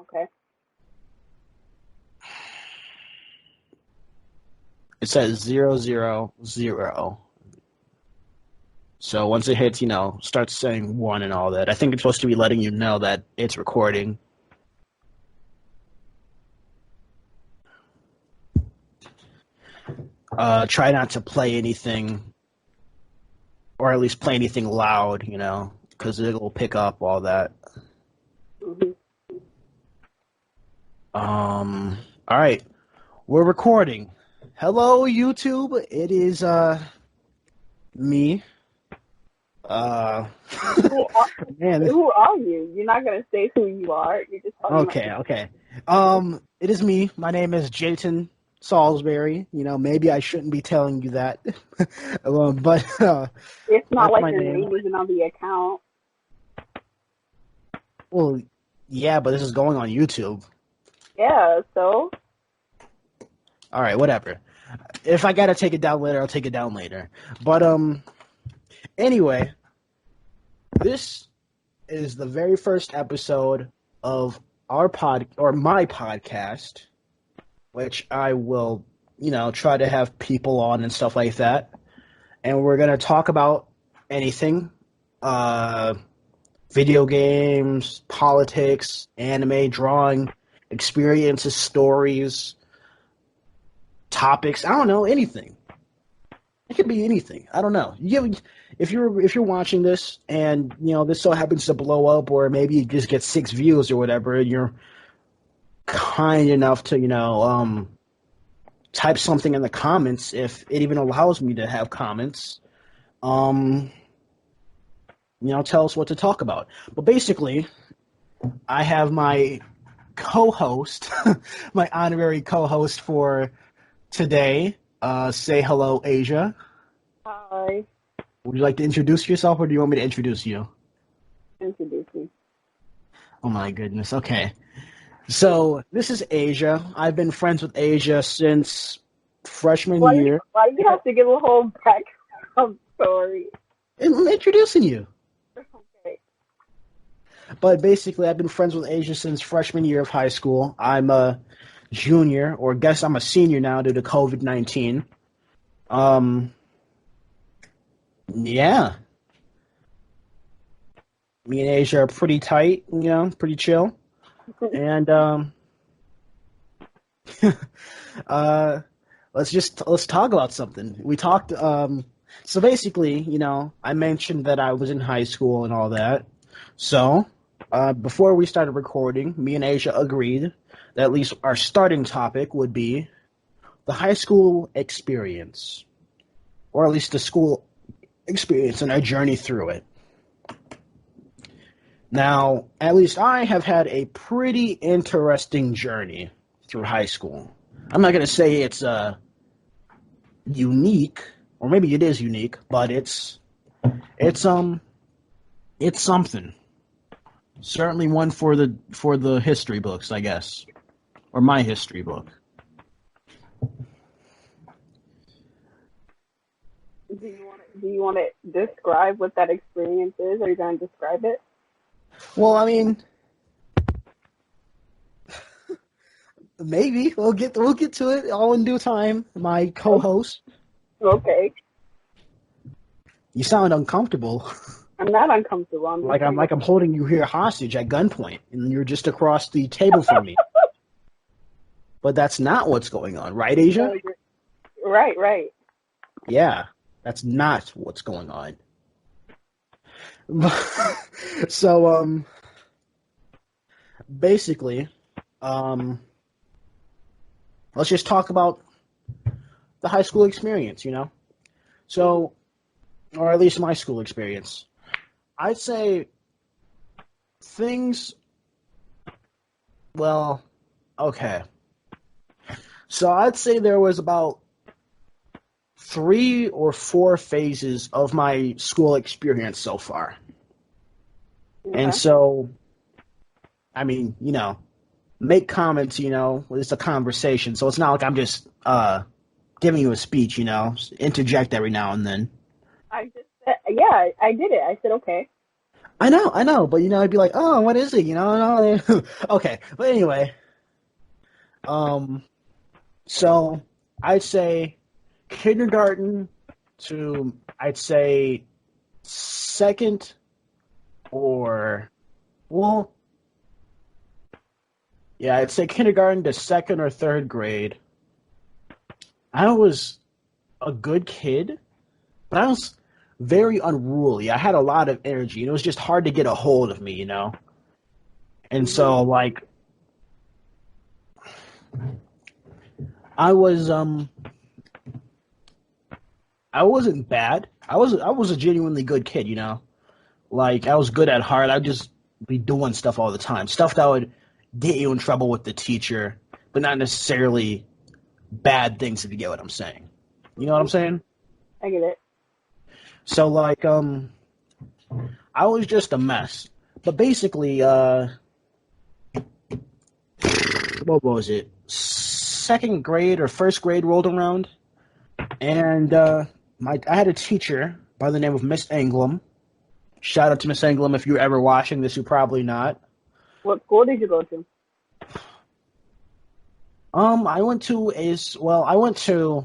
Okay. It says 000. So once it hits, starts saying one and all that. I think it's supposed to be letting you know that it's recording. Try not to play anything, or at least play anything loud, because it'll pick up all that. Hmm. All right, we're recording. Hello, YouTube. It is me. Uh, Who are, man. who are you? You're not gonna say who you are. You're just talking about Okay, yourself. okay. It is me. My name is Jayton Salisbury. Maybe I shouldn't be telling you that, but It's not that's like my your name. name isn't on the account. Well, yeah, but this is going on YouTube. Yeah. So. All right, whatever. If I gotta take it down later, I'll take it down later. But anyway, this is the very first episode of my podcast, which I will, try to have people on and stuff like that. And we're gonna talk about anything, uh, video games, politics, anime, drawing, experiences, stories, topics. I don't know, anything. It could be anything. I don't know. If you're watching this and this so happens to blow up, or maybe you just get 6 views or whatever, and you're kind enough to type something in the comments, if it even allows me to have comments. Um, tell us what to talk about. But basically, I have my co-host, my honorary co-host for today. Say hello, Asia. Hi. Would you like to introduce yourself, or do you want me to introduce you? Introduce me. Oh my goodness. Okay. So this is Asia. I've been friends with Asia since freshman Why? year. Why you have to give a whole background story? I'm introducing you. Okay. But basically, I've been friends with Asia since freshman year of high school. I'm a junior, or guess I'm a senior now due to COVID-19. Um, yeah. Me and Asia are pretty tight, pretty chill. And uh, let's talk about something. We talked. So basically, I mentioned that I was in high school and all that. So before we started recording, me and Asia agreed that at least our starting topic would be the high school experience, or at least the school experience and our journey through it. Now, at least I have had a pretty interesting journey through high school. I'm not going to say it's unique, or maybe it is unique, but it's it's something. Certainly one for the history books, I guess, or my history book. Do you want to describe what that experience is? Are you going to describe it? Well, I mean, maybe we'll get to it all in due time. My co-host, Okay. you sound uncomfortable. I'm not uncomfortable. I'm just Like I'm saying. like I'm holding you here hostage at gunpoint, and you're just across the table from me. But that's not what's going on, right, No, Asia? you're right. Right. Yeah, that's not what's going on. So, basically, um, let's just talk about the high school experience. Hmm. So, or at least my school experience. I'd say things, well, okay. So I'd say there was about 3 or 4 phases of my school experience so far. And Okay. so, I mean, make comments, it's a conversation. So it's not like I'm just giving you a speech, interject every now and then. I just said, yeah, I did it. I said okay. I know, but I'd be like, oh, what is it? No. Okay, but anyway, um, so I'd say kindergarten to I'd say second or well, yeah, I'd say kindergarten to second or third grade. I was a good kid, but I was very unruly. I had a lot of energy, and it was just hard to get a hold of me. And Mhm. so, like, I was I wasn't bad. I was a genuinely good kid. Like I was good at heart. I'd just be doing stuff all the time. Stuff that would get you in trouble with the teacher, but not necessarily bad things if you get what I'm saying. You know what I'm Mhm. saying? I get it. So like I was just a mess. But basically, what was it? Second grade or first grade rolled around, and I had a teacher by the name of Miss Anglam. Shout out to Miss Anglam if you're ever watching this. You're probably not. What school did you go to? I went to I went to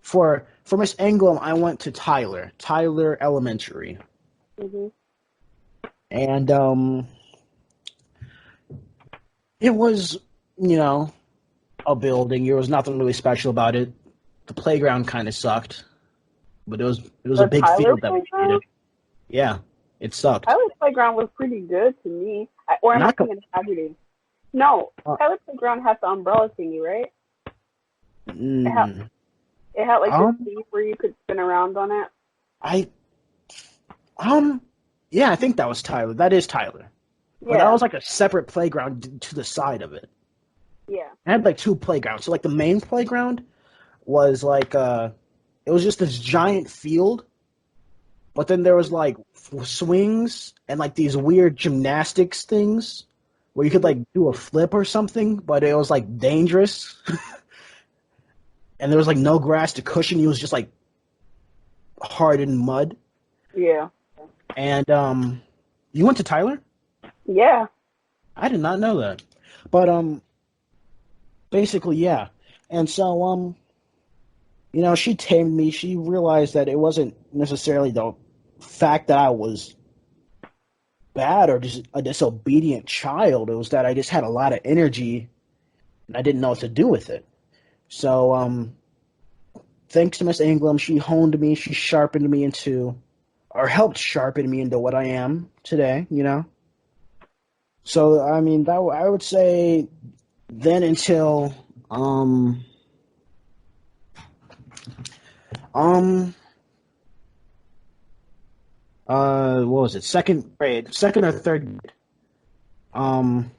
for Miss Anglam. I went to Tyler Elementary, Mhm. and it was you know a building. There was nothing really special about it. The playground kind of sucked, but it was a The big Tyler field that we playground? needed. Yeah, it sucked. Tyler's playground was pretty good to me. Or am I Not co- thinking of Saturday? No, uh, Tyler's playground had the umbrella thingy, right? It had mm, it had like this um seat where you could spin around on it. I um yeah, I think that was Tyler. That is Tyler. But that Yeah, was like a separate playground to the side of it. yeah. I had like two playgrounds. So like the main playground was like it was just this giant field, but then there was like swings and like these weird gymnastics things where you could Mhm. like do a flip or something, but it was like dangerous. And there was like no grass to cushion you. It was just like hardened mud. Yeah, And you went to Tyler? yeah. I did not know that. But basically yeah. And so she tamed me. She realized that it wasn't necessarily the fact that I was bad or just a disobedient child. It was that I just had a lot of energy and I didn't know what to do with it. So, thanks to Miss Ingram, she honed me, she sharpened me into, or helped sharpen me into what I am today. So, I mean, I would say then until, um, what was it? Second grade, second or third grade. Um,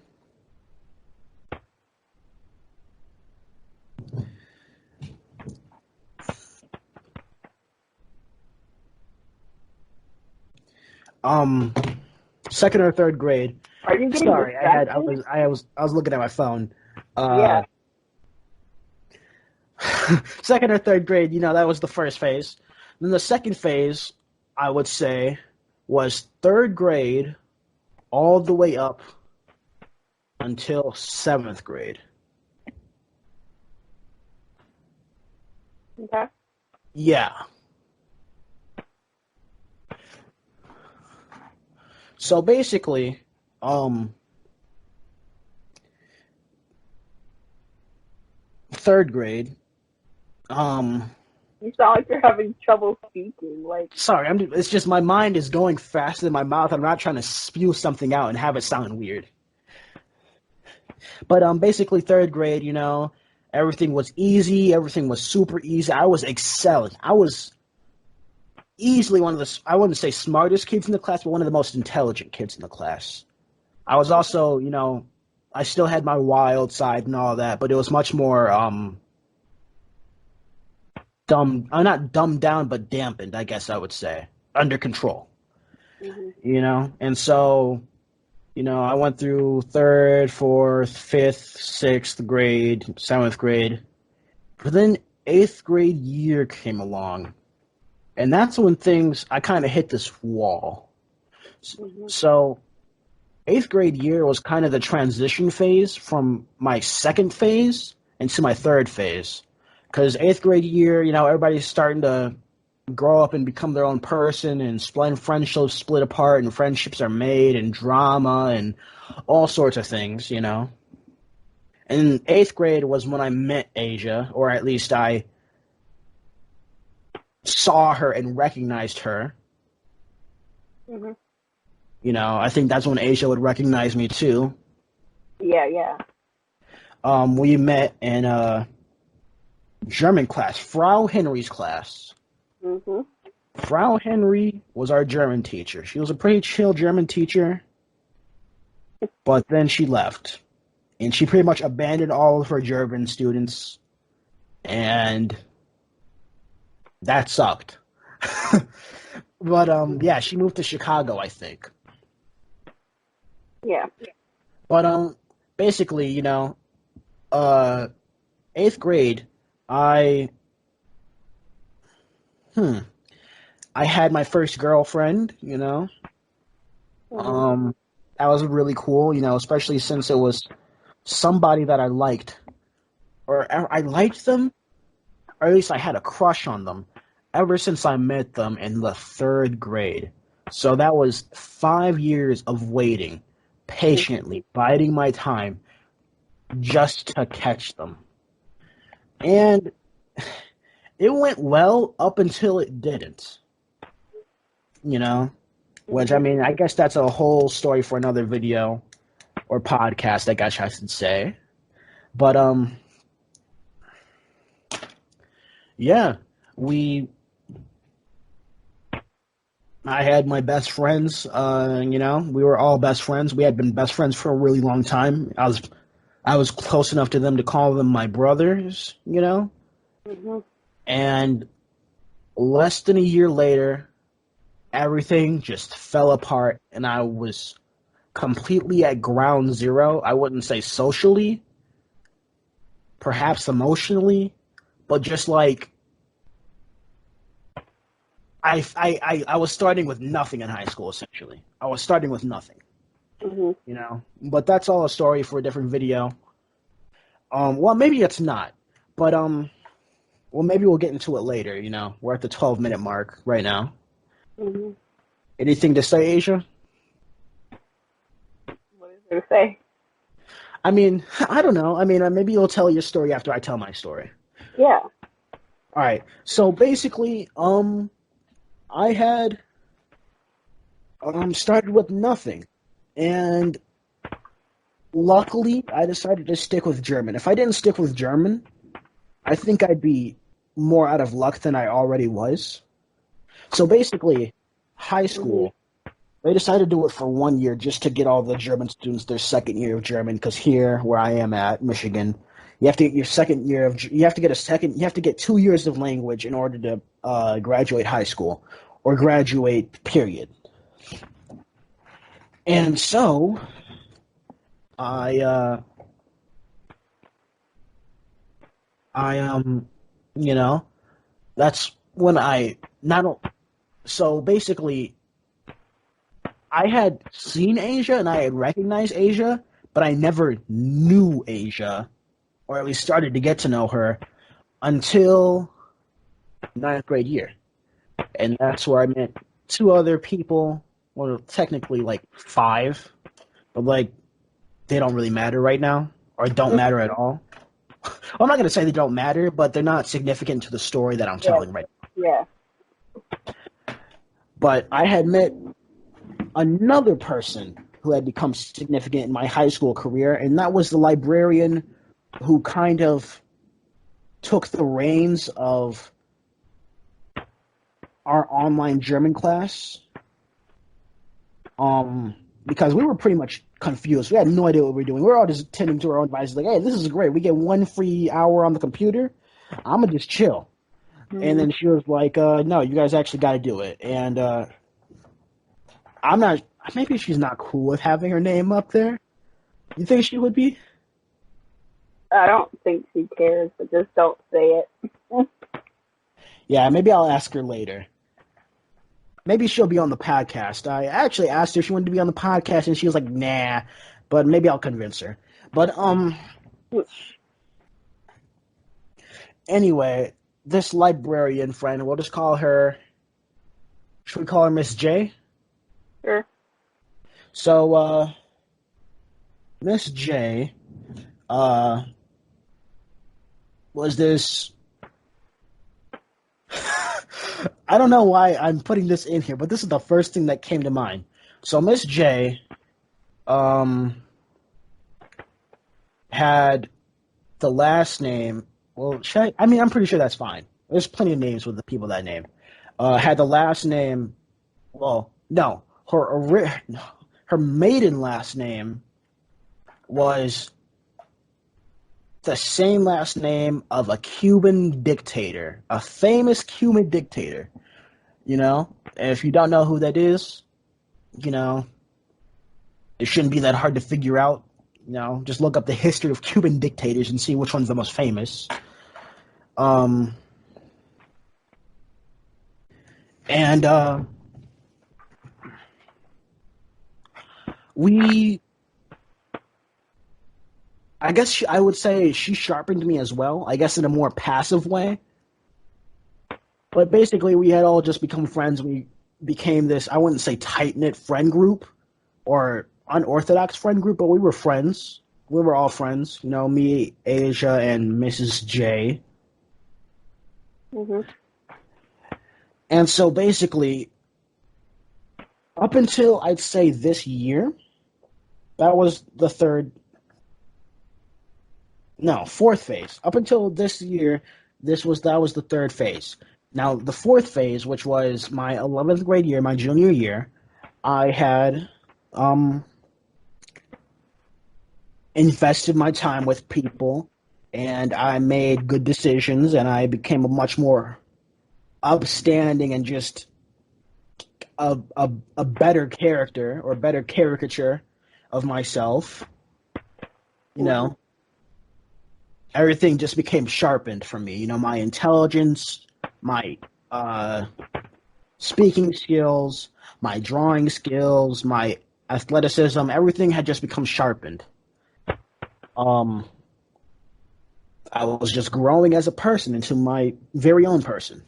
um, second or third grade. Are you getting Sorry, distracted? I was looking at my phone. Yeah. Uh, second or third grade, that was the first phase. Then the second phase, I would say, was third grade all the way up until seventh grade. Okay. Yeah. So basically, um, third grade. Um, You sound like you're having trouble speaking. Like, sorry, it's just my mind is going faster than my mouth. I'm not trying to spew something out and have it sound weird. But basically third grade, everything was easy. Everything was super easy. I was excelling. I was easily one of the I wouldn't say smartest kids in the class, but one of the most intelligent kids in the class. I was also, I still had my wild side and all that, but it was much more dumb. Not dumbed down, but dampened. I guess I would say under control. hmm And so I went through third, fourth, fifth, sixth grade, seventh grade. But then eighth grade year came along, And that's when I kind of hit this wall. Mhm. So, eighth grade year was kind of the transition phase from my second phase into my third phase. Because eighth grade year, everybody's starting to grow up and become their own person, and friendships split apart, and friendships are made, and drama, and all sorts of things. And eighth grade was when I met Asia, or at least I saw her and recognized her. Mhm. I think that's when Asia would recognize me too. Yeah, yeah. We met in German class, Frau Henry's class. Mhm. Frau Henry was our German teacher. She was a pretty chill German teacher, but then she left. And she pretty much abandoned all of her German students, and that sucked. But yeah, she moved to Chicago, I think. Yeah. But basically, uh, eighth grade, I hmm, I had my first girlfriend. Mhm. Um, that was really cool. Especially since it was somebody that I liked, or I liked them, or at least I had a crush on them ever since I met them in the third grade. So that was 5 years of waiting, patiently biding my time just to catch them. And it went well up until it didn't, you know? Which, I Mhm. mean, I guess that's a whole story for another video or podcast, I guess I should say. But, yeah, we I had my best friends. We were all best friends. We had been best friends for a really long time. I was close enough to them to call them my brothers. Mhm. And less than a year later, everything just fell apart, and I was completely at ground zero. I wouldn't say socially, perhaps emotionally, but just like I was starting with nothing in high school. Essentially, I was starting with nothing. Mhm. But that's all a story for a different video. Well, maybe it's not, but well, maybe we'll get into it later. We're at the 12-minute mark right now. Mhm. Anything to say, Asia? What is there to say? I mean, I don't know. I mean, maybe you'll tell your story after I tell my story. Yeah. All right. So basically, I had started with nothing, and luckily, I decided to stick with German. If I didn't stick with German, I think I'd be more out of luck than I already was. So basically, high Mhm. school, they decided to do it for 1 year just to get all the German students their second year of German. Because here, where I am at, Michigan, you have to get your second year of. You have to get 2 years of language in order to graduate high school, or graduate. Period. And so I I you know that's when I not o- so basically I had seen Asia and I had recognized Asia, but I never knew Asia, or at least started to get to know her until ninth grade year. And that's where I met two other people. Well, technically like five, but like they don't really matter right now, or don't matter at all. Well, I'm not going to say they don't matter, but they're not significant to the story that I'm Yeah. telling right now. Yeah. But I had met another person who had become significant in my high school career, and that was the librarian who kind of took the reins of our online German class. Because we were pretty much confused. We had no idea what we were doing. We were all just tending to our own devices, like, hey, this is great. We get 1 free hour on the computer. I'm gonna just chill. And Mhm. then she was like, no, you guys actually got to do it. And I'm not. Maybe she's not cool with having her name up there. You think she would be? I don't think she cares, but just don't say it. Yeah, maybe I'll ask her later. maybe she'll be on the podcast. I actually asked her if she wanted to be on the podcast, and she was like, "Nah," but maybe I'll convince her. But anyway, this librarian friend, we'll just call her. Should we call her Miss J? Sure. So, Miss J, uh, was this. I don't know why I'm putting this in here, but this is the first thing that came to mind. So, Miss J, had the last name. Well, I mean, I'm pretty sure that's fine. There's plenty of names with the people that name. Had the last name. Well, no, her maiden last name was the same last name of a Cuban dictator, a famous Cuban dictator. You know, and if you don't know who that is, you know, it shouldn't be that hard to figure out. You know, just look up the history of Cuban dictators and see which one's the most famous. And we, I guess I would say she sharpened me as well. I guess in a more passive way. But basically, we had all just become friends. We became this, I wouldn't say tight knit friend group or unorthodox friend group, but we were friends. We were all friends. You know, me, Asia, and Mrs. J. Mhm. And so basically, up until I'd say this year, that was the fourth phase. Up until this year, that was the third phase. Now, the fourth phase, which was my 11th grade year, my junior year, I had invested my time with people, and I made good decisions, and I became a much more upstanding and just a better character or better caricature of myself. You know, everything just became sharpened for me. You know, my intelligence, my speaking skills, my drawing skills, my athleticism, everything had just become sharpened. Um, I was just growing as a person into my very own person.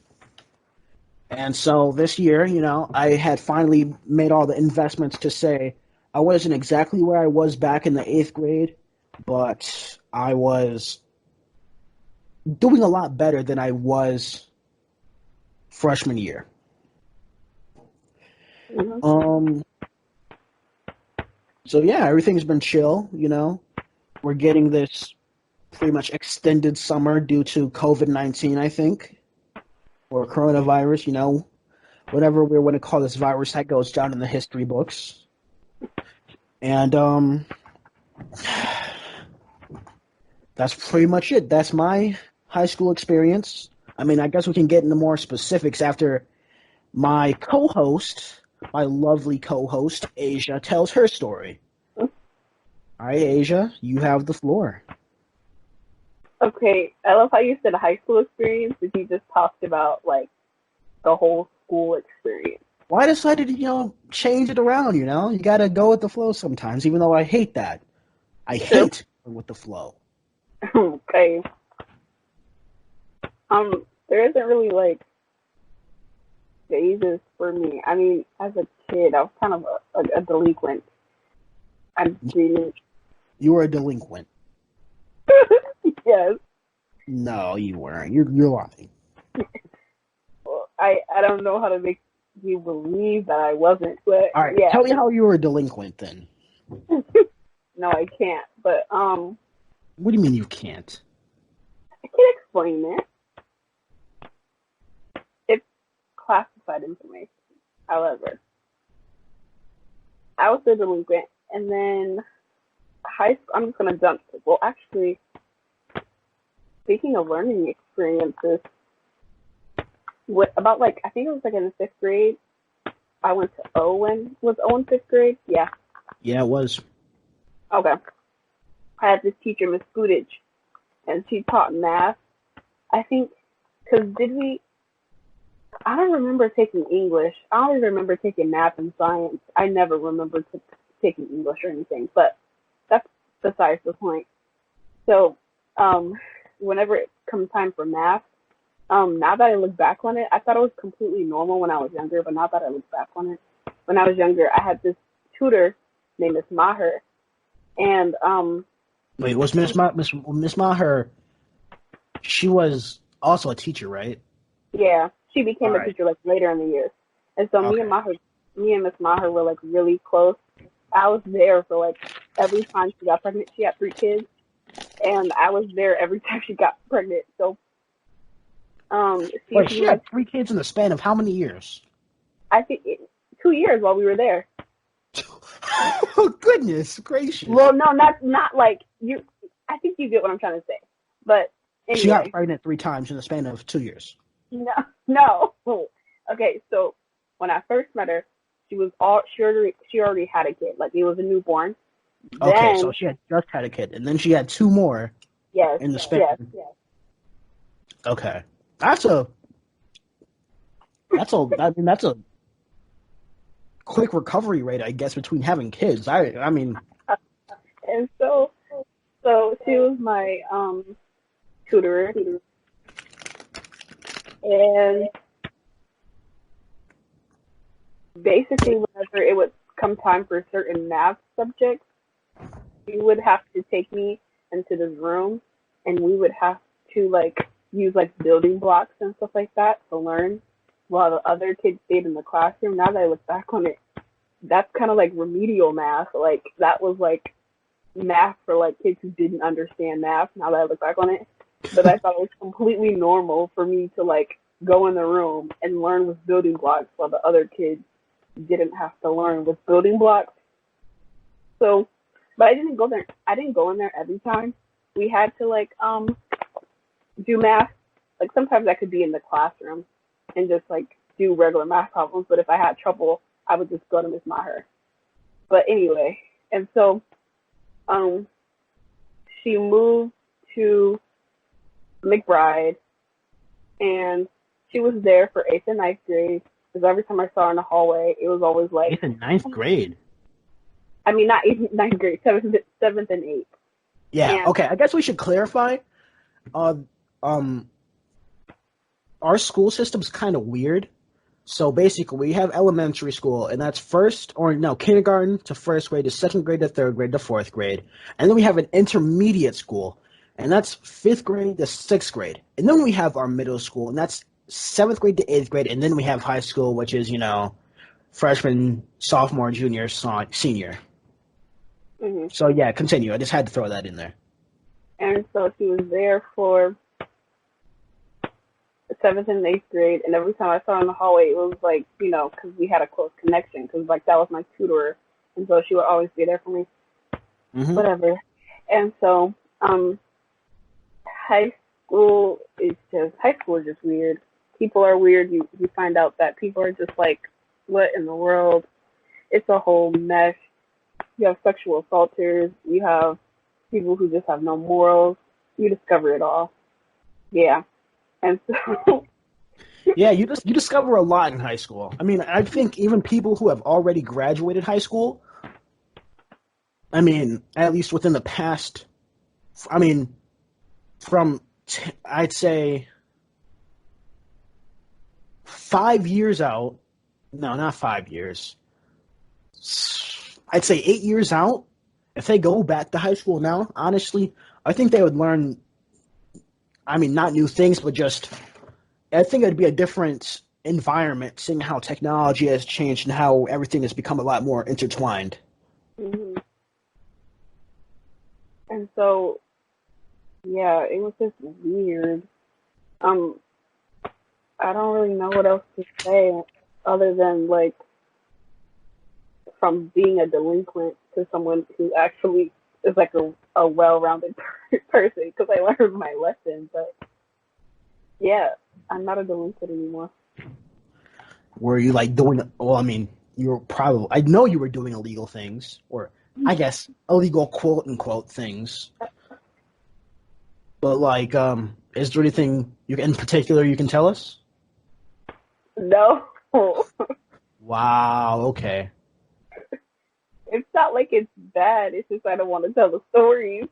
And so this year, you know, I had finally made all the investments to say I wasn't exactly where I was back in the eighth grade, but I was doing a lot better than I was freshman year. Mhm. So yeah, everything's been chill, you know. We're getting this pretty much extended summer due to COVID-19, I think, or coronavirus, you know, whatever we want to call this virus that goes down in the history books. And that's pretty much it. That's my high school experience. I mean, I guess we can get into more specifics after my co-host, my lovely co-host, Asia, tells her story. All right, Asia, you have the floor. Okay, I love how you said high school experience, but you just talked about like the whole school experience. Well, I decided to, you know, change it around, you know? You gotta go with the flow sometimes, even though I hate that. I True. hate going with the flow. Okay. There isn't really like phases for me. I mean, as a kid, I was kind of a delinquent. I'm screaming. You were a delinquent. Yes. No, you weren't. You're lying. Well, I don't know how to make you believe that I wasn't, but All right, yeah. tell me how you were a delinquent then. No, I can't. But What do you mean you can't? I can explain it. It's classified information. However, I was a delinquent, and then high school. I'm just gonna jump to. Well, actually, speaking of learning experiences, what about like I think it was like in the fifth grade. I went to Owen. Was Owen fifth grade? Yeah. Yeah, it was. Okay. I had this teacher, Miss Goodage, and she taught math. I think because did we? I don't remember taking English. I only remember taking math and science. I never remember taking English or anything, but that's besides the point. So, um, whenever it comes time for math, now that I look back on it, I thought it was completely normal when I was younger, but now that I look back on it, when I was younger, I had this tutor named Miss Maher, and Wait, was Miss Maher? She was also a teacher, right? yeah, she All became a right. teacher like later in the years, and so Okay. Me and Miss Maher were like really close. I was there for like every time she got pregnant. She had 3 kids, and I was there every time she got pregnant. So, she's Wait, she my, had 3 kids in the span of how many years? I think 2 years while we were there. Oh, goodness gracious. Well, no, not like you. I think you get what I'm trying to say. But She got anyway, pregnant 3 times in the span of 2 years. no, no. Okay, so when I first met her, she already had a kid, like it was a newborn. Okay, so Then she had just had a kid, and then she had two more yes, in the span. yes, Okay, that's a that's a quick recovery rate, I guess, between having kids. I mean, and so she was my tutor, and basically whenever it would come time for certain math subjects, she would have to take me into this room, and we would have to like use like building blocks and stuff like that to learn, while the other kids stayed in the classroom. Now that I look back on it, that's kind of like remedial math. Like that was like math for like kids who didn't understand math. Now that I look back on it, but I thought it was completely normal for me to like go in the room and learn with building blocks while the other kids didn't have to learn with building blocks. So, but I didn't go there. I didn't go in there every time. We had to like do math. Like sometimes I could be in the classroom and just like do regular math problems. But if I had trouble, I would just go to Miss Maher. But anyway, and so um, she moved to McBride, and she was there for eighth and ninth grade. Because every time I saw her in the hallway, it was always like, eighth and ninth grade. I mean, not eighth and ninth grade, seventh and eighth. Yeah. And Okay. I guess we should clarify. Uh, um, our school system's kind of weird. So basically, we have elementary school, and that's first or no kindergarten to first grade to second grade to third grade to fourth grade, and then we have an intermediate school, and that's fifth grade to sixth grade, and then we have our middle school, and that's seventh grade to eighth grade, and then we have high school, which is freshman, sophomore, junior, senior. hmm So yeah, continue. I just had to throw that in there. and so she was there for seventh and eighth grade, and every time I saw her in the hallway, it was like, because we had a close connection, because like that was my tutor, and so she would always be there for me, Hmm. whatever. And so, high high school is just weird. People are weird. You find out that people are just like, what in the world? It's a whole mess. You have sexual assaulters. You have people who just have no morals. You discover it all. Yeah. And so, Yeah, you discover a lot in high school. I mean, I think even people who have already graduated high school, I mean, at least within the past, I mean, from I'd say 5 years out. No, not 5 years. I'd say 8 years out. If they go back to high school now, honestly, I think they would learn. I mean, not new things, but just I think it'd be a different environment, seeing how technology has changed and how everything has become a lot more intertwined. mhm. And so, yeah, it was just weird. Um, I don't really know what else to say other than like from being a delinquent to someone who actually is like a well-rounded person because I learned my lesson. But yeah, I'm not a delinquent anymore. Were you like doing? Well, I mean, you were probably. I know you were doing illegal things, or I guess illegal quote unquote things. But like, is there anything in particular you can tell us? No, Wow. Okay. it's not like it's bad. It's just I don't want to tell the stories.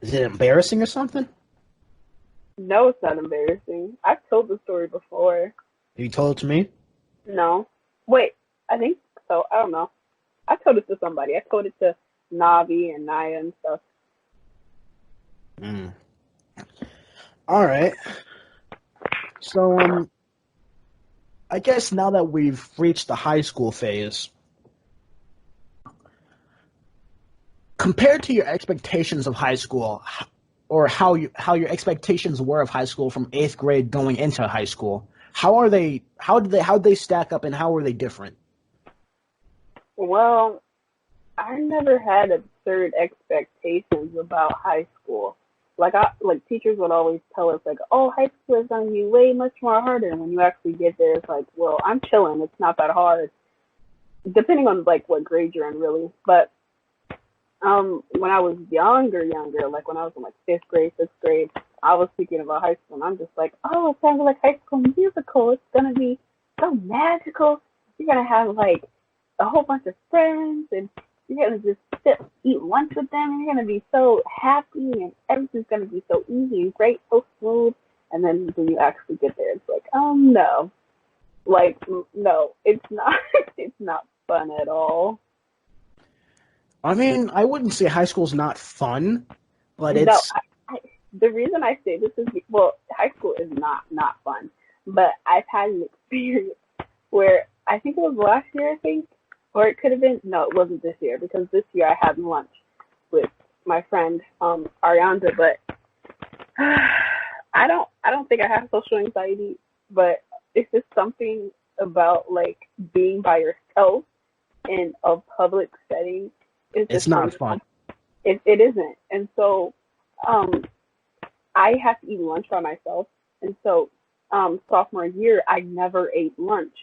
Is it embarrassing or something? No, it's not embarrassing. I've told the story before. You told it to me. No. Wait, I think so. I don't know. I told it to somebody. I told it to Navi and Naya and stuff. Mm. All right. So I guess now that we've reached the high school phase, compared to your expectations of high school, or how your expectations were of high school from eighth grade going into high school, how are they? How did they stack up, and how are they different? Well, I never had absurd expectations about high school. Like teachers would always tell us like, "Oh, high school is gonna be way much more harder." And when you actually get there, it's like, "Well, I'm chilling. It's not that hard." Depending on like what grade you're in, really. But when I was younger, like when I was in like fifth grade, sixth grade, I was thinking about high school, and I'm just like, "Oh, it's gonna be like High School Musical. It's gonna be so magical. You're gonna have like a whole bunch of friends and you're gonna just sit eat lunch with them and you're gonna be so happy and everything's gonna be so easy and great, so smooth." And then when you actually get there, it's like, no, like no, it's not. It's not fun at all. I mean, I wouldn't say high school's not fun, but No, it's the reason I say this is well, high school is not fun, but I've had an experience where I think it was last year, I think, or it could have been no, it wasn't this year because this year I had lunch with my friend Arianda, but I don't think I have social anxiety, but it's just something about like being by yourself in a public setting is just not fun. uncomfortable. It isn't, and so um I have to eat lunch by myself, and so sophomore year I never ate lunch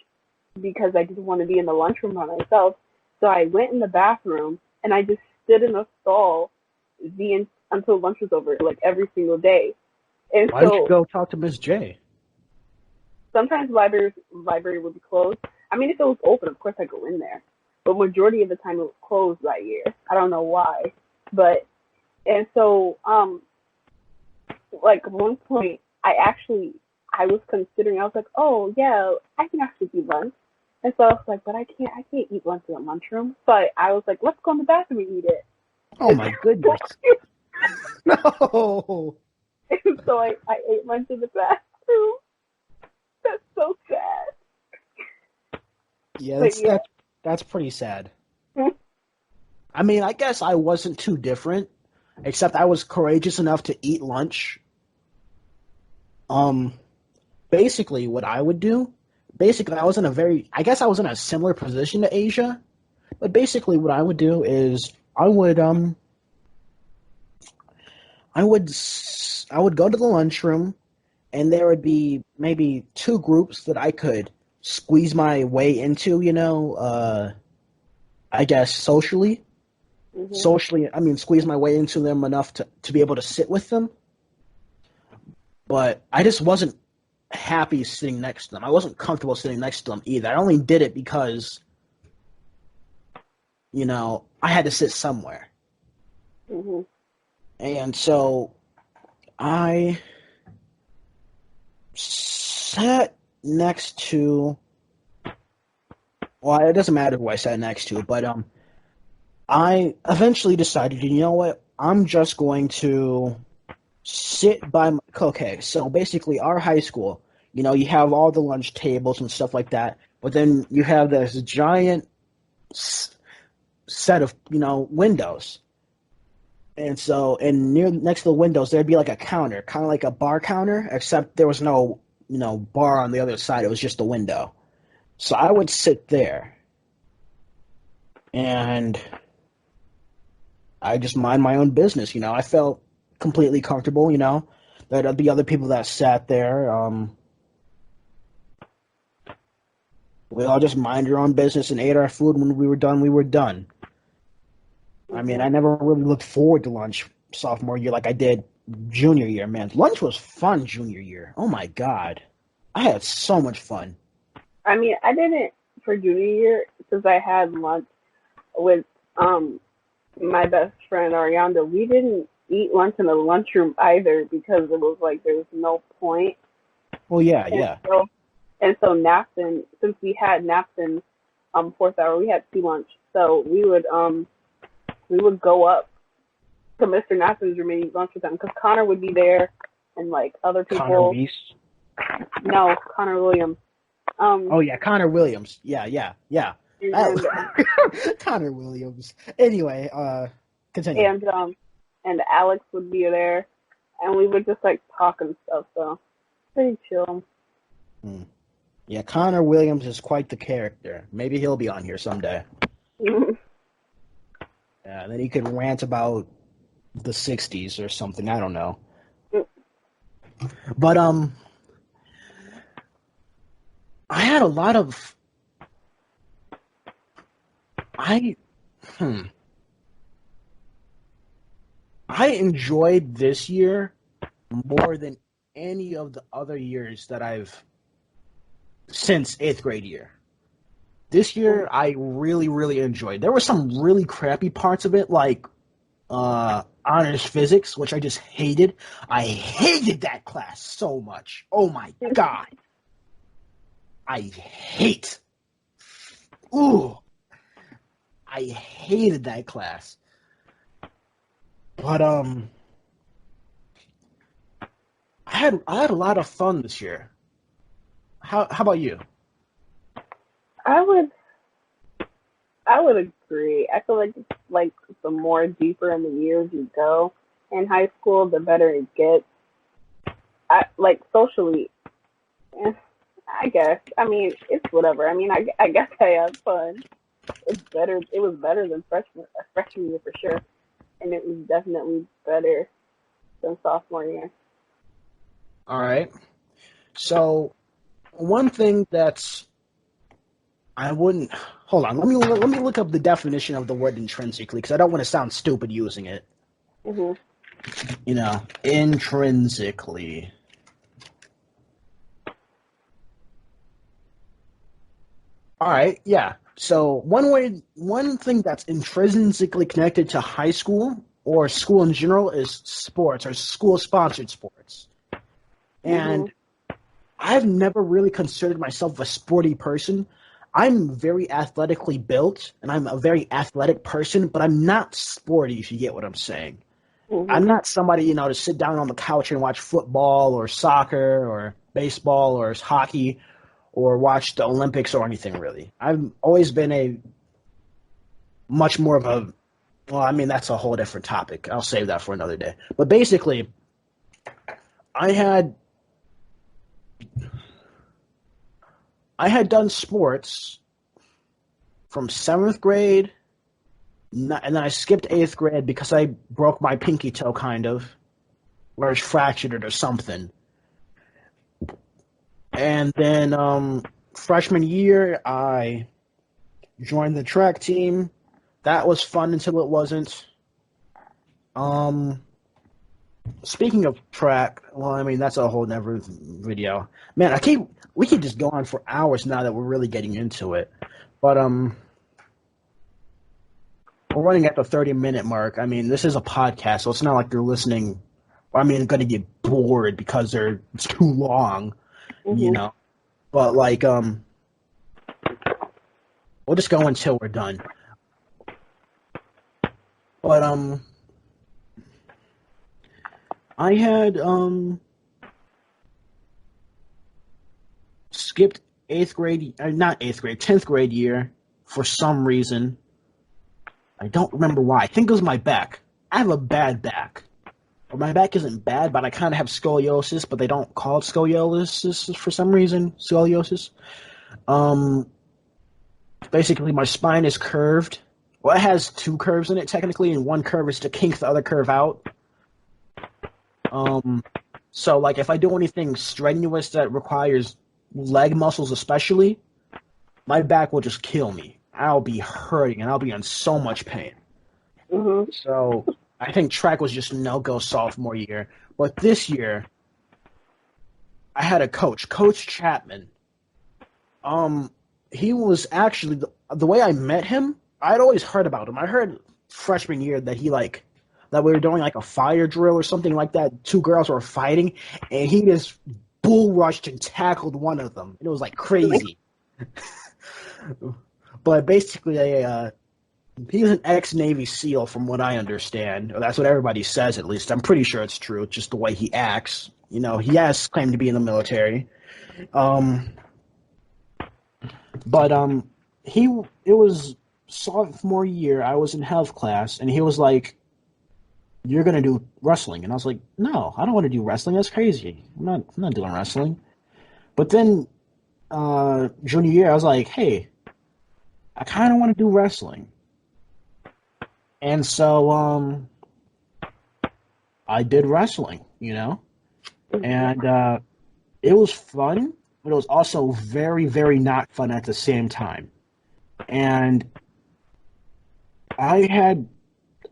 because I didn't want to be in the lunchroom by myself. So I went in the bathroom and I just stood in a stall until lunch was over, like every single day. And Why don't you so go talk to Miss J? sometimes library would be closed. I mean, if it was open, of course I go in there, but majority of the time it was closed that year. I don't know why, but and so like at one point I was considering, I was like, oh yeah, I can actually eat lunch. And so I was like, but I can't eat lunch in the lunchroom. So I was like, let's go in the bathroom and eat it. Oh my goodness. No. And so I ate lunch in the bathroom. That's so sad. Yeah, But yeah. that's pretty sad. I mean, I guess I wasn't too different, except I was courageous enough to eat lunch. Um, basically, what I would do, basically, I guess I was in a similar position to Asia, but basically, what I would do is I would go to the lunchroom, and there would be maybe two groups that I could squeeze my way into, I guess socially. Mhm. Socially, I mean, squeeze my way into them enough to be able to sit with them. But I just wasn't happy sitting next to them. I wasn't comfortable sitting next to them either. I only did it because, I had to sit somewhere. Mhm. And so I sat next to, well, it doesn't matter who I sat next to, but I eventually decided, you know what? I'm just going to sit by my, okay, so basically our high school, you have all the lunch tables and stuff like that, but then you have this giant set of, windows. And so, and near next to the windows, there'd be like a counter, kind of like a bar counter, except there was no, bar on the other side. It was just a window. So I would sit there and I just mind my own business. I felt completely comfortable. There'd be other people that sat there. We all just mind our own business and ate our food. When we were done, we were done. I mean, Mhm. I never really looked forward to lunch sophomore year like I did junior year. Man, lunch was fun junior year. Oh my god. I had so much fun. I mean, I didn't for junior year because I had lunch with my best friend Arianda. We didn't eat lunch in the lunchroom either because it was like there was no point. Well, yeah, And yeah. so and so naps in since we had naps in fourth hour, we had two lunch. So we would go up to Mr. Nathan's room and eat lunch with them because Connor would be there and like other Connor people. Weiss. No, Connor Williams. Um, Oh yeah, Connor Williams. Yeah, yeah, yeah. and Connor Williams. Anyway, continue. and and Alex would be there, and we would just like talk and stuff. So pretty chill. Hmm. Yeah, Connor Williams is quite the character. Maybe he'll be on here someday. Yeah, and then he could rant about the '60s or something. I don't know. But I had a lot of I hmm. I enjoyed this year more than any of the other years that I've since eighth grade year. This year, I really, really enjoyed. There were some really crappy parts of it, like honors physics, which I just hated. I hated that class so much. Oh my god, I hate. Ooh, I hated that class. But I had a lot of fun this year. How about you? I would I would agree. I feel like it's like the more deeper in the years you go in high school, the better it gets. I like socially. eh, I guess. I mean, it's whatever. I mean, I guess I have fun. It's better. It was better than freshman year for sure, and it was definitely better than sophomore year. All right. So one thing that's I wouldn't hold on. Let me look up the definition of the word intrinsically because I don't want to sound stupid using it. Mhm. Intrinsically. All right, yeah. So one thing that's intrinsically connected to high school or school in general is sports or school-sponsored sports. And Mhm. I've never really considered myself a sporty person. I'm very athletically built, and I'm a very athletic person, but I'm not sporty, if you get what I'm saying. I'm Mhm. not somebody, to sit down on the couch and watch football or soccer or baseball or hockey or watch the Olympics or anything really. I've always been a much more of a, well, I mean, that's a whole different topic. I'll save that for another day. But basically, I had I had done sports from seventh grade, and then I skipped eighth grade because I broke my pinky toe, kind of, or fractured it or something. And then freshman year, I joined the track team. That was fun until it wasn't. Um, Speaking of track, well, I mean that's a whole never video. Man, we could just go on for hours now that we're really getting into it. But we're running at the 30-minute mark. I mean, this is a podcast, so it's not like you're listening. I mean, going to get bored because it's too long, you Mhm. know. But like, we'll just go until we're done. But I had skipped eighth grade, not eighth grade, 10th grade year for some reason. I don't remember why. I think it was my back. I have a bad back. Or my back isn't bad, but I kind of have scoliosis, but they don't call it scoliosis for some reason. Scoliosis. Um, Basically, my spine is curved. Well, it has two curves in it technically, and one curve is to kink the other curve out. Um, so like if I do anything strenuous that requires leg muscles, especially, my back will just kill me. I'll be hurting and I'll be in so much pain. Mhm. So I think track was just no go sophomore year. But this year, I had a coach, Coach Chapman. Um, he was actually the way I met him. I'd always heard about him. I heard freshman year that that we were doing like a fire drill or something like that. Two girls were fighting, and he just bull rushed and tackled one of them. And it was like crazy. But basically, he's an ex-Navy SEAL, from what I understand. Or that's what everybody says, at least. I'm pretty sure it's true. Just the way he acts. You know, he has claimed to be in the military. Um, but he it was sophomore year. I was in health class, and he was like, "You're gonna do wrestling," and I was like, "No, I don't want to do wrestling. That's crazy. I'm not doing wrestling." But then junior year, I was like, "Hey, I kind of want to do wrestling," and so I did wrestling. And it was fun, but it was also very, very not fun at the same time. And I had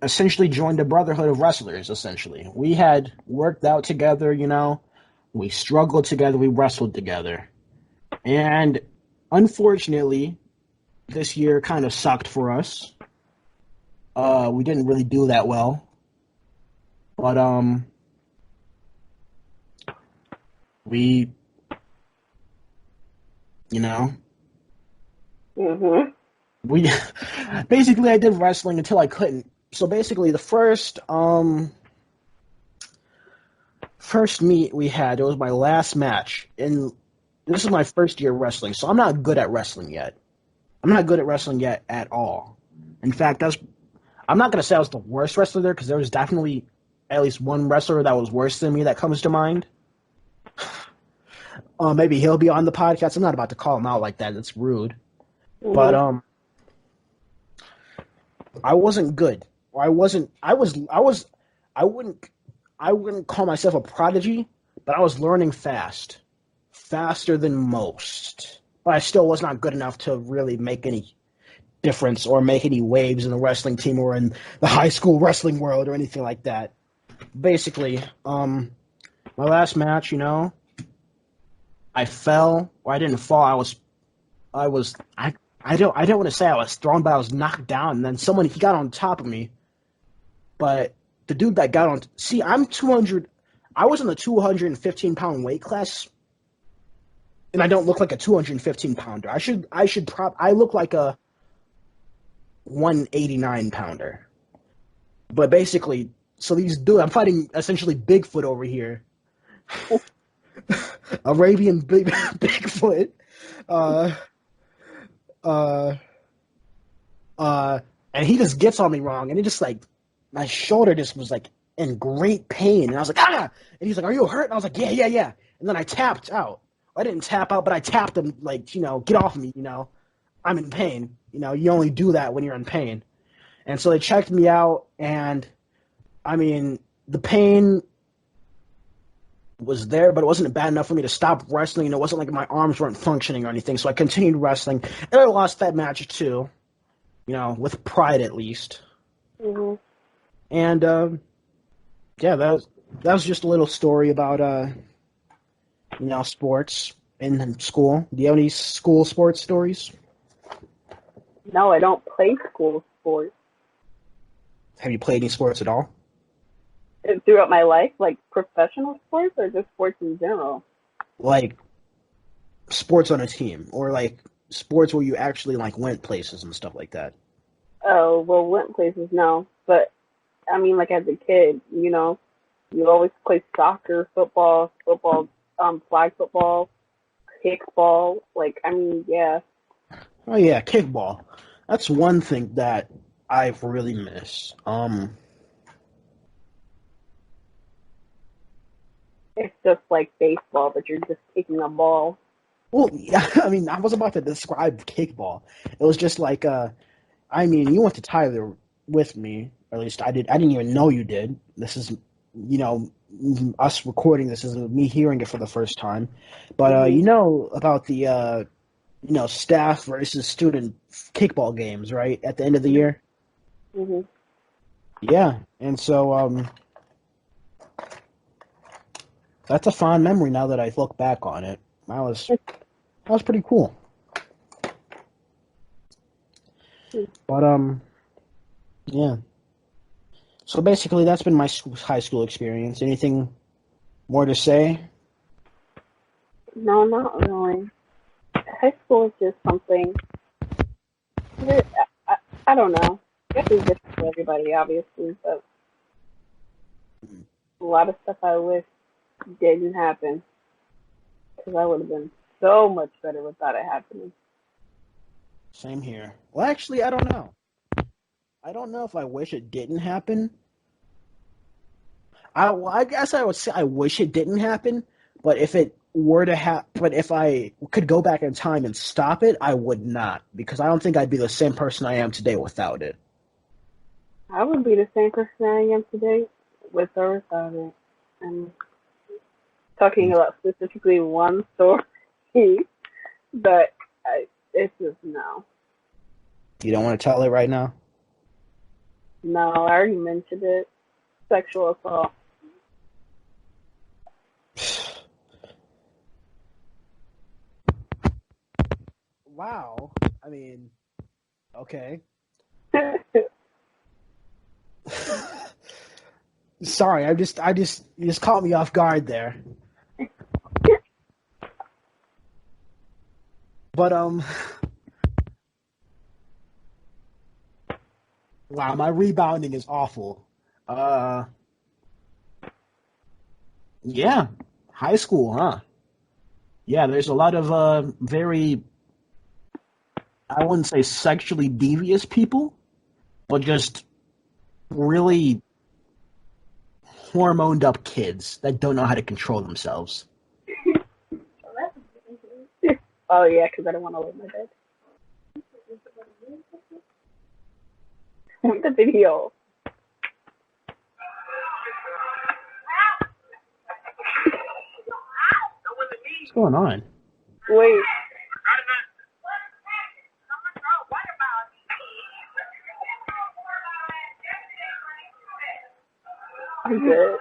essentially joined a brotherhood of wrestlers. Essentially, we had worked out together. We struggled together. We wrestled together, and unfortunately, this year kind of sucked for us. We didn't really do that well, but we, you know, Mhm. we basically I did wrestling until I couldn't. So basically, the first meet we had, it was my last match, and this is my first year wrestling, so I'm not good at wrestling yet. I'm not good at wrestling yet at all. In fact, I'm not gonna say I was the worst wrestler there, because there was definitely at least one wrestler that was worse than me that comes to mind. Maybe he'll be on the podcast. I'm not about to call him out like that. It's rude. But Mhm. I wasn't good. Or I wasn't. I was. I wouldn't. I wouldn't call myself a prodigy, but I was learning fast, faster than most. But I still was not good enough to really make any difference or make any waves in the wrestling team or in the high school wrestling world or anything like that. Basically, my last match, I fell, or I didn't fall. I was, I don't want to say I was thrown, but I was knocked down, and then he got on top of me. But the dude that got on, see, I'm 200. I was in the 215-pound weight class, and I don't look like a 215 pounder. I look like a 189 pounder. But basically, so I'm fighting essentially Bigfoot over here, Arabian Bigfoot. Uh, uh, and he just gets on me wrong, and it just like my shoulder just was like in great pain, and I was like, ah, and he's like, are you hurt? And I was like, yeah, yeah, yeah, and then I tapped out. I didn't tap out, but I tapped him like, get off me, I'm in pain. You only do that when you're in pain. And so they checked me out, and I mean, the pain was there, but it wasn't bad enough for me to stop wrestling. It wasn't like my arms weren't functioning or anything, so I continued wrestling, and I lost that match too, with pride at least. Mhm. And yeah, that was just a little story about sports in school. Do you have any school sports stories? No, I don't play school sports. Have you played any sports at all? Throughout my life, like professional sports or just sports in general. Like sports on a team, or like sports where you actually like went places and stuff like that. Oh, well, went places no, but I mean, like as a kid, you always play soccer, football, flag football, kickball. Like, I mean, yeah, Oh yeah, kickball. That's one thing that I really miss. it's just like baseball, but you're just kicking a ball. Well, yeah, I mean, I was about to describe kickball. It was just like, I mean, you went to Tyler with me, or at least I did. I didn't even know you did. This is, us recording this is me hearing it for the first time. But Mhm. about the staff versus student kickball games, right? At the end of the Mhm. year. Mhm. Yeah, and so That's a fond memory now that I look back on it. That was pretty cool. But yeah. So basically, that's been my high school experience. Anything more to say? No, not really. High school is just something. I, I, I don't know. I guess it's different for everybody, obviously, but a lot of stuff I wish didn't happen because I would have been so much better without it happening. Same here. Well, actually, I don't know. I don't know if I wish it didn't happen. I guess I would say I wish it didn't happen, but if it were to happen, but if I could go back in time and stop it, I would not, because I don't think I'd be the same person I am today without it. I would be the same person I am today with or without it. I'm talking about specifically one story, but it's just no. You don't want to tell it right now? No, I already mentioned it. Sexual assault. Wow. I mean, okay. Sorry, you just caught me off guard there. But wow, my rebounding is awful. Uh, yeah, high school, huh? Yeah, there's a lot of very, I wouldn't say sexually devious people, but just really hormoned up kids that don't know how to control themselves. Oh yeah, because I don't want to leave my bed. The video. What's going on? Wait. I'm good.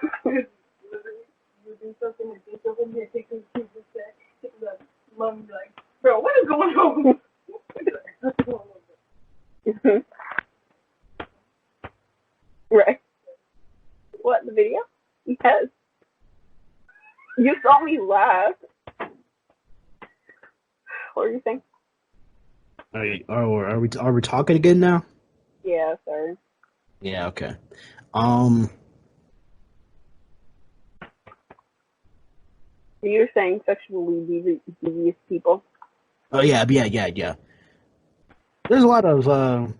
Bro, what is going on? Right. What, the video? Yes. You saw me laugh. What were you saying? Are we talking again now? Yeah, sorry. Yeah, okay. Um, You're saying sexually devious people? oh yeah. There's a lot of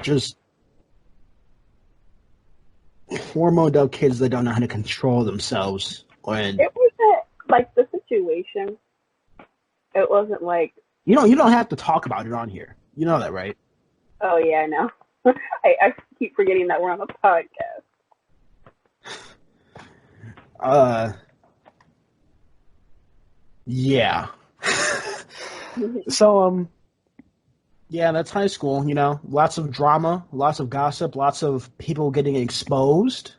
just hormoned up kids that don't know how to control themselves. And It wasn't like the situation. It wasn't like, you don't have to talk about it on here. You know that, right? oh yeah, I know. I keep forgetting that we're on a podcast. Uh, yeah. So yeah, that's high school. Lots of drama, lots of gossip, lots of people getting exposed,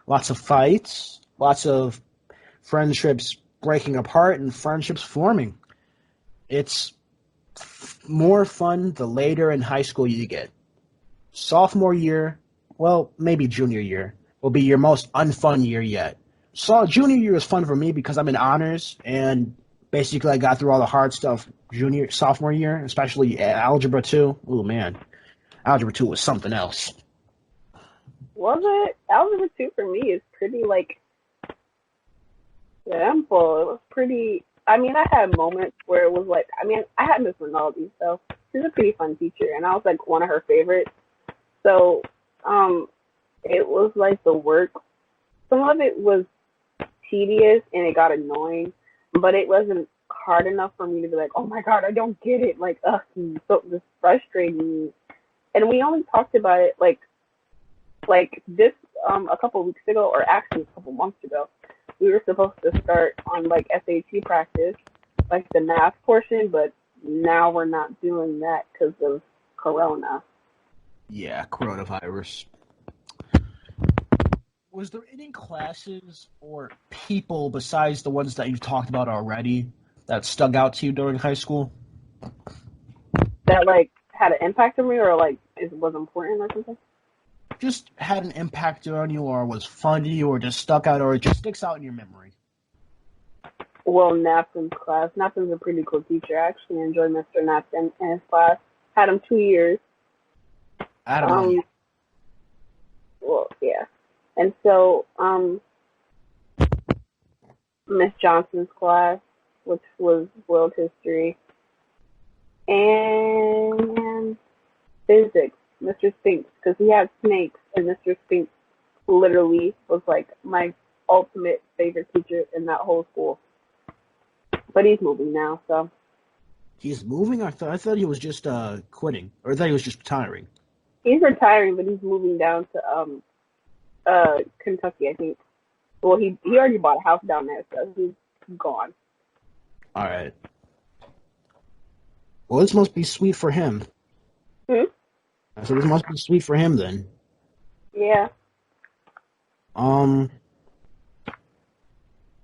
lots of fights, lots of friendships breaking apart and friendships forming. It's more fun the later in high school you get. Sophomore year, well, maybe junior year, will be your most unfun year yet. So junior year was fun for me because I'm in honors, and basically I got through all the hard stuff sophomore year, especially algebra 2. Oh man, algebra 2 was something else. Was it? Algebra 2 for me is pretty like simple. It was pretty. I mean, I had moments where it was like, I mean, I had Miss Rinaldi, so she's a pretty fun teacher, and I was like one of her favorites. So, um, it was like the work. Some of it was tedious and it got annoying, but it wasn't hard enough for me to be like, oh my god, I don't get it. Like, so this frustrating me. And we only talked about it like this a couple of weeks ago, or actually a couple months ago. We were supposed to start on like SAT practice, like the math portion, but now we're not doing that because of Corona. Yeah, coronavirus. was there any classes or people besides the ones that you've talked about already that stuck out to you during high school? That like had an impact on me, or like it was important or something. Just had an impact on you, or was funny, or just stuck out, or it just sticks out in your memory? Well, Napton's class. Napton's a pretty cool teacher. I actually enjoy Mr. Napton and his class. Had him 2 years. Out of 1 year. Um, well, yeah. And so, Miss Johnson's class, which was world history, and physics, Mr. Spinks, because he had snakes, and Mr. Spinks literally was like my ultimate favorite teacher in that whole school. But he's moving now, so He's moving? I thought he was just quitting. Or I thought he was just retiring. he's retiring, but he's moving down to Kentucky, I think. Well, he already bought a house down there, so he's gone. Alright. Well, this must be sweet for him. Hmm? I said this must be sweet for him then. Yeah. Um,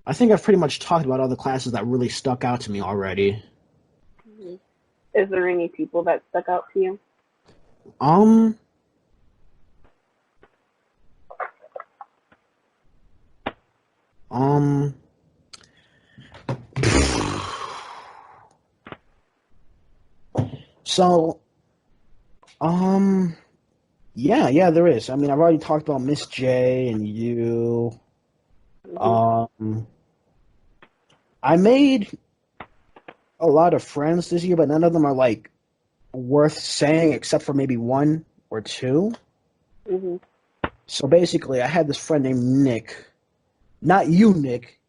I think I've pretty much talked about all the classes that really stuck out to me already. Hmm. Is there any people that stuck out to you? Um, um, so, yeah, there is. I mean, I've already talked about Miss J and you. Hmm. Um, I made a lot of friends this year, but none of them are like worth saying except for maybe one or two. Hmm. So basically, I had this friend named Nick. Not you, Nick.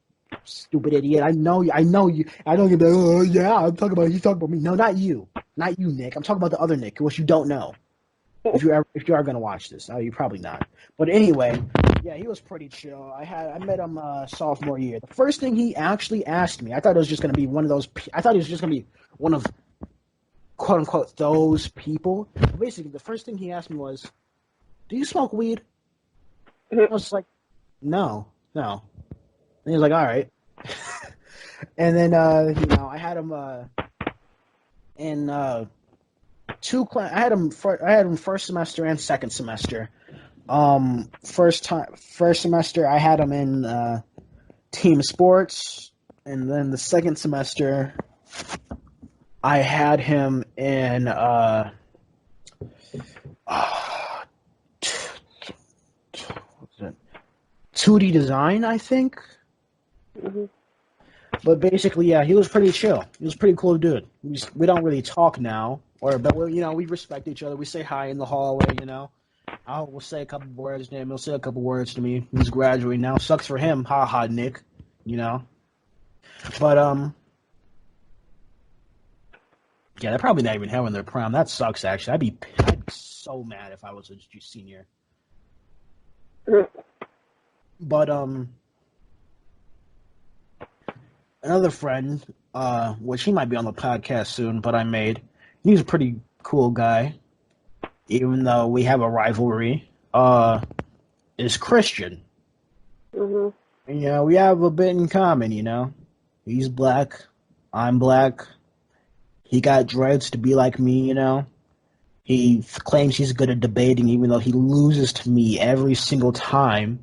Stupid idiot. I know you. I know you. I don't get. Oh yeah, I'm talking about. He's talking about me. No, not you. Not you, Nick. I'm talking about the other Nick, which you don't know. If you are gonna watch this, you're probably not. But anyway, yeah, he was pretty chill. I met him sophomore year. The first thing he actually asked me, I thought it was just gonna be one of those. I thought he was just gonna be one of quote unquote those people. Basically, the first thing he asked me was, "Do you smoke weed?" I was like, "No, no." And he was like, "All right." And then I had him in I had him first semester and second semester. First semester I had him in team sports, and then the second semester I had him in 2D design, I think. Hmm. But basically, yeah, he was pretty chill. He was a pretty cool dude. We don't really talk now, but we respect each other. We say hi in the hallway. We'll say a couple words to him. He'll say a couple words to me. He's graduating now. Sucks for him. Ha ha, Nick. You know. But yeah, they're probably not even having their prom. That sucks. Actually, I'd be so mad if I was a senior. But another friend, which he might be on the podcast soon, but he's a pretty cool guy, even though we have a rivalry, is Christian. Hmm. And, we have a bit in common. He's black, I'm black, he got dreads to be like me. He claims he's good at debating, even though he loses to me every single time.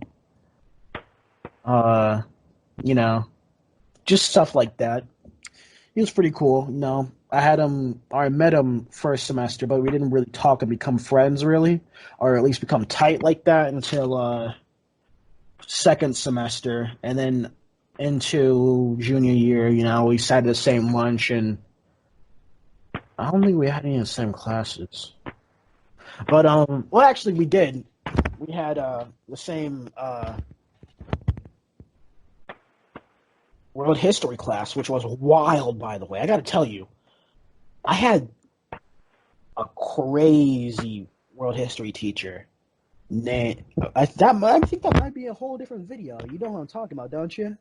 Uh, you know, just stuff like that. He was pretty cool. I met him first semester, but we didn't really talk and become friends, really, or at least become tight like that until second semester, and then into junior year. We sat at the same lunch, and I don't think we had any of the same classes. But well, actually, we did. We had the same world history class, which was wild, by the way. I got to tell you, I had a crazy world history teacher. I think that might be a whole different video. You know what I'm talking about, don't you?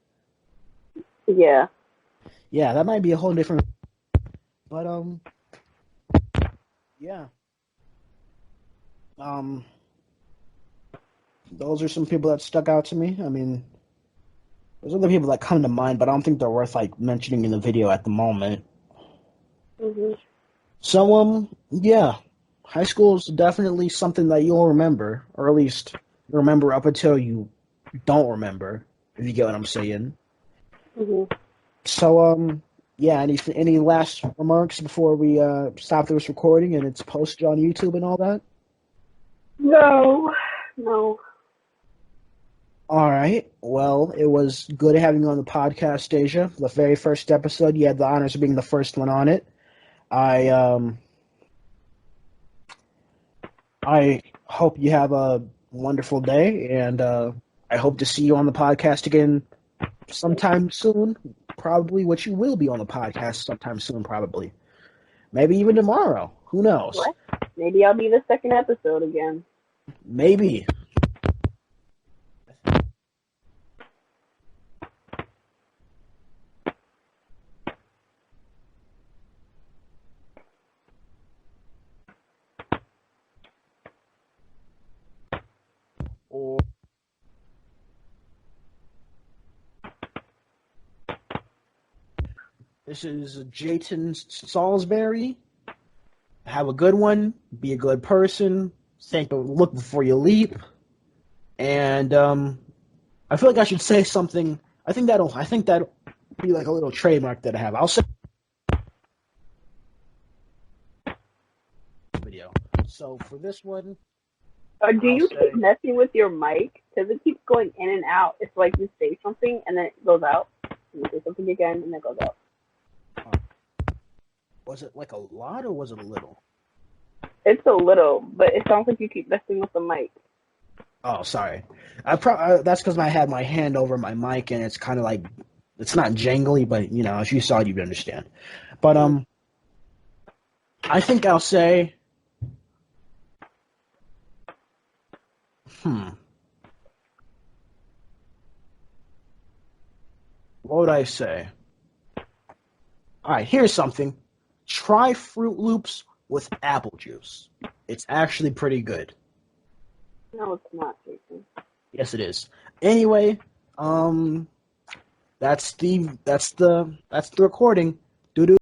Yeah. Yeah, that might be a whole different. But yeah, um, those are some people that stuck out to me. I mean, there's other people that come to mind, but I don't think they're worth like mentioning in the video at the moment. Mhm. So, yeah, high school is definitely something that you'll remember, or at least remember up until you don't remember, if you get what I'm saying. Mhm. So, yeah, any last remarks before we stop this recording and it's posted on YouTube and all that? No. No. All right. Well, it was good having you on the podcast, Asia. The very first episode, you had the honors of being the first one on it. I I hope you have a wonderful day, and I hope to see you on the podcast again sometime soon. Probably, which you will be on the podcast sometime soon, probably. Maybe even tomorrow. Who knows? What? Maybe I'll be the second episode again. Maybe. Or this is Jayton Salisbury. Have a good one. Be a good person. Look before you leap. And I feel like I should say something. I think that'll be like a little trademark that I have. I'll say video. So for this one, Do I'll you say, keep messing with your mic? Because it keeps going in and out. It's like you say something and then it goes out. And you say something again and it goes out. was it like a lot or was it a little? It's a little, but it sounds like you keep messing with the mic. Oh, sorry. That's because I had my hand over my mic and it's kind of like it's not jangly, but you know, if you saw it, you'd understand. But I think I'll say, what would I say? All right, here's something. Try Fruit Loops with apple juice. It's actually pretty good. No, it's not, Jason. Yes, it is. Anyway, that's the recording.